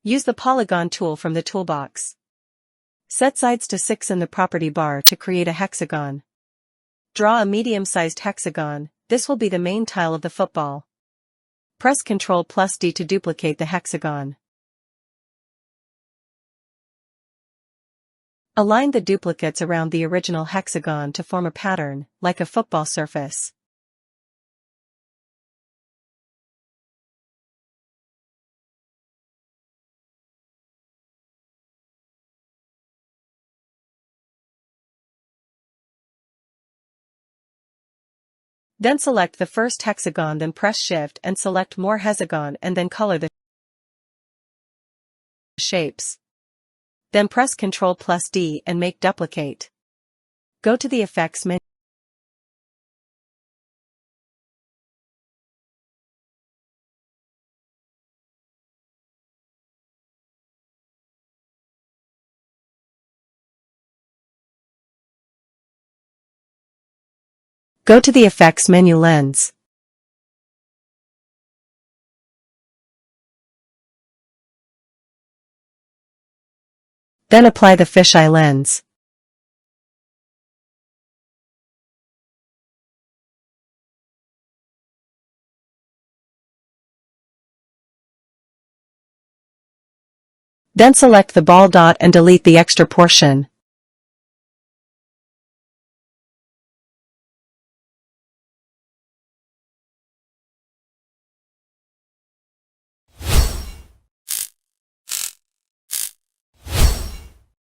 Use the polygon tool from the toolbox. Set sides to 6 in the property bar to create a hexagon. Draw a medium-sized hexagon. This will be the main tile of the football. Press Ctrl+D to duplicate the hexagon. Align the duplicates around the original hexagon to form a pattern, like a football surface. Then select the first hexagon, then press Shift and select more hexagon and then color the shapes. Then press Ctrl+D and make duplicate. Go to the Effects menu. Go to the Effects menu Lens. Then apply the fisheye lens. Then select the ball dot and delete the extra portion.